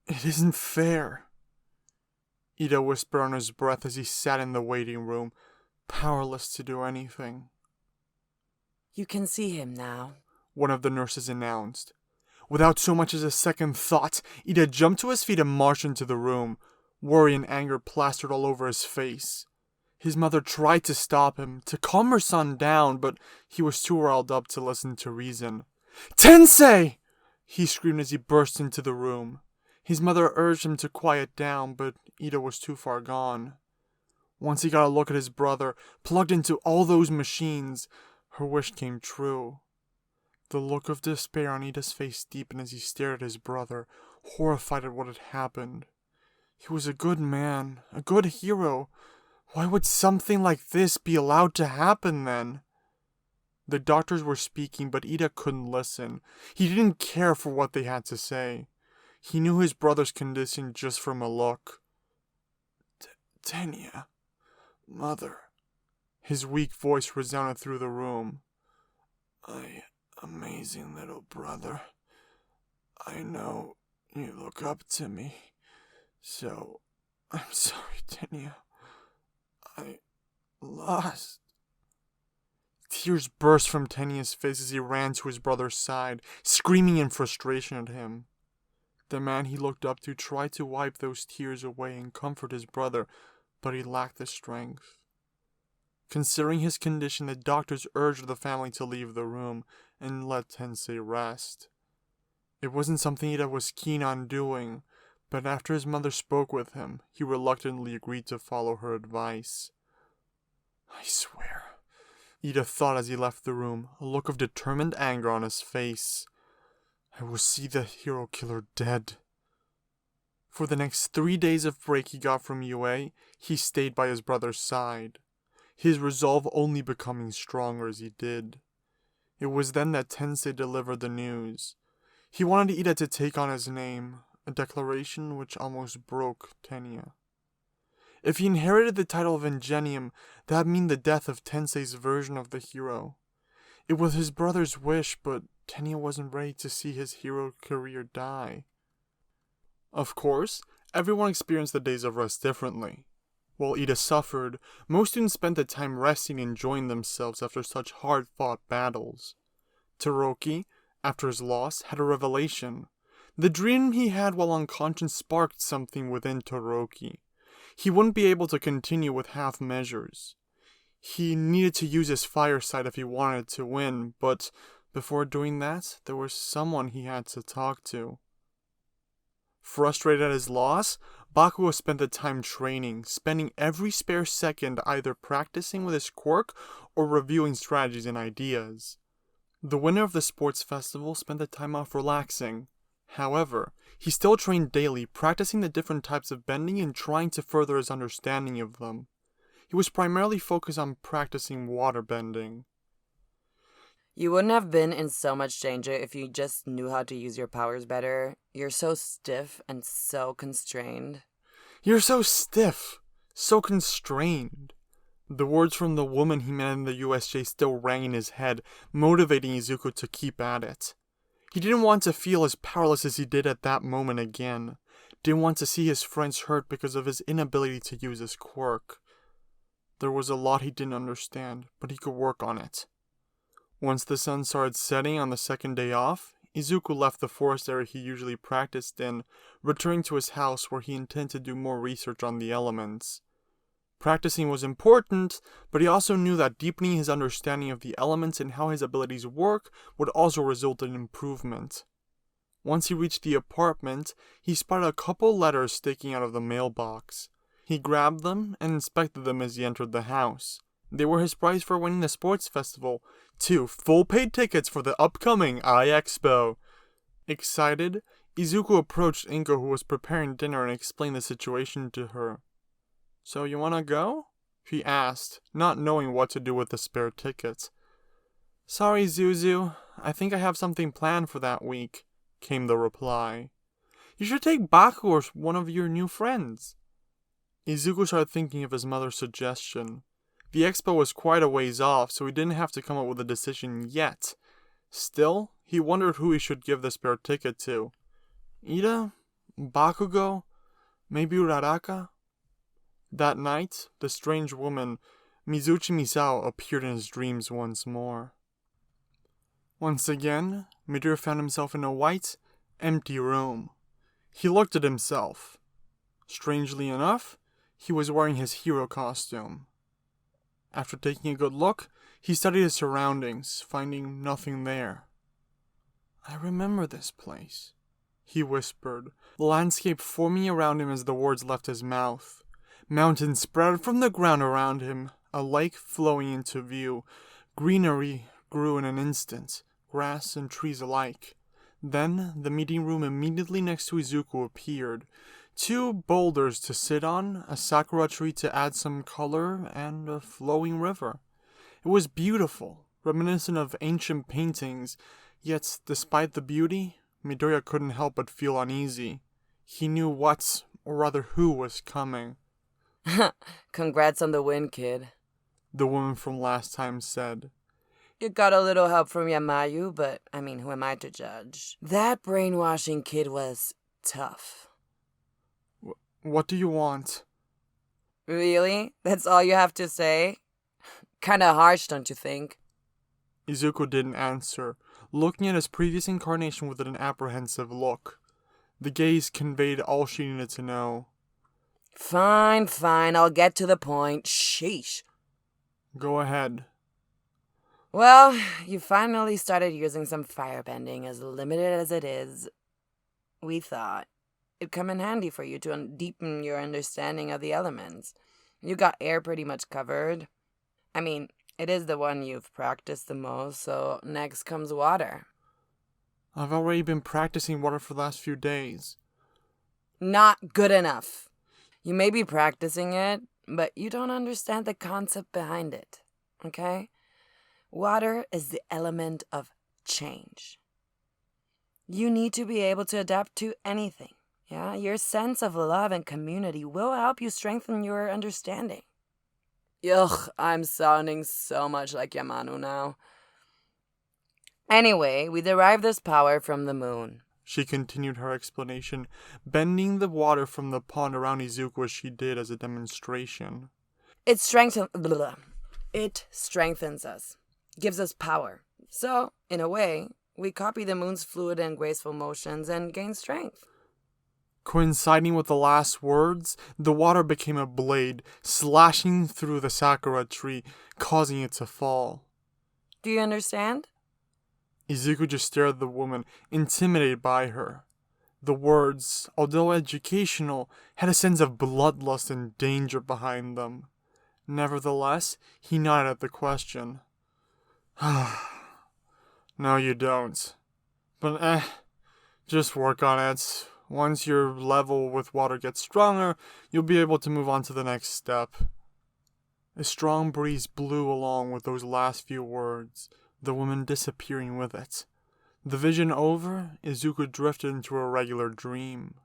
It isn't fair, Iida whispered under his breath as he sat in the waiting room, powerless to do anything. You can see him now, one of the nurses announced. Without so much as a second thought, Iida jumped to his feet and marched into the room, worry and anger plastered all over his face. His mother tried to stop him, to calm her son down, but he was too riled up to listen to reason. "Tensei!" he screamed as he burst into the room. His mother urged him to quiet down, but Iida was too far gone. Once he got a look at his brother, plugged into all those machines, her wish came true. The look of despair on Iida's face deepened as he stared at his brother, horrified at what had happened. He was a good man, a good hero. Why would something like this be allowed to happen then? The doctors were speaking, but Iida couldn't listen. He didn't care for what they had to say. He knew his brother's condition just from a look. Tenya, mother. His weak voice resounded through the room. Amazing little brother. I know you look up to me, so I'm sorry, Tenya. I lost. Tears burst from Tenya's face as he ran to his brother's side, screaming in frustration at him. The man he looked up to tried to wipe those tears away and comfort his brother, but he lacked the strength. Considering his condition, the doctors urged the family to leave the room and let Tensei rest. It wasn't something Iida was keen on doing, but after his mother spoke with him, he reluctantly agreed to follow her advice. I swear, Iida thought as he left the room, a look of determined anger on his face. I will see the hero killer dead. For the next 3 days of break he got from UA, he stayed by his brother's side, his resolve only becoming stronger as he did. It was then that Tensei delivered the news. He wanted Iida to take on his name, a declaration which almost broke Tenya. If he inherited the title of Ingenium, that would mean the death of Tensei's version of the hero. It was his brother's wish, but Tenya wasn't ready to see his hero career die. Of course, everyone experienced the days of rest differently. While Iida suffered, most students spent the time resting and enjoying themselves after such hard-fought battles. Toroki, after his loss, had a revelation. The dream he had while unconscious sparked something within Toroki. He wouldn't be able to continue with half measures. He needed to use his fire side if he wanted to win, but before doing that, there was someone he had to talk to. Frustrated at his loss, Boku spent the time training, spending every spare second either practicing with his quirk or reviewing strategies and ideas. The winner of the sports festival spent the time off relaxing. However, he still trained daily, practicing the different types of bending and trying to further his understanding of them. He was primarily focused on practicing water bending. You wouldn't have been in so much danger if you just knew how to use your powers better. You're so stiff and so constrained. You're so stiff, so constrained. The words from the woman he met in the USJ still rang in his head, motivating Izuku to keep at it. He didn't want to feel as powerless as he did at that moment again. Didn't want to see his friends hurt because of his inability to use his quirk. There was a lot he didn't understand, but he could work on it. Once the sun started setting on the second day off, Izuku left the forest area he usually practiced in, returning to his house where he intended to do more research on the elements. Practicing was important, but he also knew that deepening his understanding of the elements and how his abilities work would also result in improvement. Once he reached the apartment, he spotted a couple letters sticking out of the mailbox. He grabbed them and inspected them as he entered the house. They were his prize for winning the sports festival, 2 full-paid tickets for the upcoming iExpo. Excited, Izuku approached Inko, who was preparing dinner, and explained the situation to her. So you wanna go? He asked, not knowing what to do with the spare tickets. Sorry, Zuzu. I think I have something planned for that week, came the reply. You should take Baku or one of your new friends. Izuku started thinking of his mother's suggestion. The expo was quite a ways off, so he didn't have to come up with a decision yet. Still, he wondered who he should give the spare ticket to. Iida? Bakugo? Maybe Uraraka? That night, the strange woman, Mizuchi Misao, appeared in his dreams once more. Once again, Midori found himself in a white, empty room. He looked at himself. Strangely enough, he was wearing his hero costume. After taking a good look, he studied his surroundings, finding nothing there. I remember this place, he whispered, the landscape forming around him as the words left his mouth. Mountains spread from the ground around him, a lake flowing into view. Greenery grew in an instant, grass and trees alike. Then the meeting room immediately next to Izuku appeared. 2 boulders to sit on, a sakura tree to add some color, and a flowing river. It was beautiful, reminiscent of ancient paintings, yet despite the beauty, Midoriya couldn't help but feel uneasy. He knew what, or rather who, was coming. Congrats on the win, kid, the woman from last time said. You got a little help from Yamayu, but who am I to judge? That brainwashing kid was tough. What do you want? Really? That's all you have to say? Kinda harsh, don't you think? Izuku didn't answer, looking at his previous incarnation with an apprehensive look. The gaze conveyed all she needed to know. Fine, I'll get to the point. Sheesh. Go ahead. Well, you finally started using some firebending, as limited as it is. We thought it'd come in handy for you to deepen your understanding of the elements. You got air pretty much covered. It is the one you've practiced the most, so next comes water. I've already been practicing water for the last few days. Not good enough. You may be practicing it, but you don't understand the concept behind it, okay? Water is the element of change. You need to be able to adapt to anything, yeah? Your sense of love and community will help you strengthen your understanding. Ugh, I'm sounding so much like Yamanu now. Anyway, we derive this power from the moon. She continued her explanation, bending the water from the pond around Izuku as she did as a demonstration. It strengthens us, gives us power. So, in a way, we copy the moon's fluid and graceful motions and gain strength. Coinciding with the last words, the water became a blade, slashing through the sakura tree, causing it to fall. Do you understand? Izuku just stared at the woman, intimidated by her. The words, although educational, had a sense of bloodlust and danger behind them. Nevertheless, he nodded at the question. No, you don't. But just work on it. Once your level with water gets stronger, you'll be able to move on to the next step. A strong breeze blew along with those last few words, the woman disappearing with it. The vision over, Izuku drifted into a regular dream.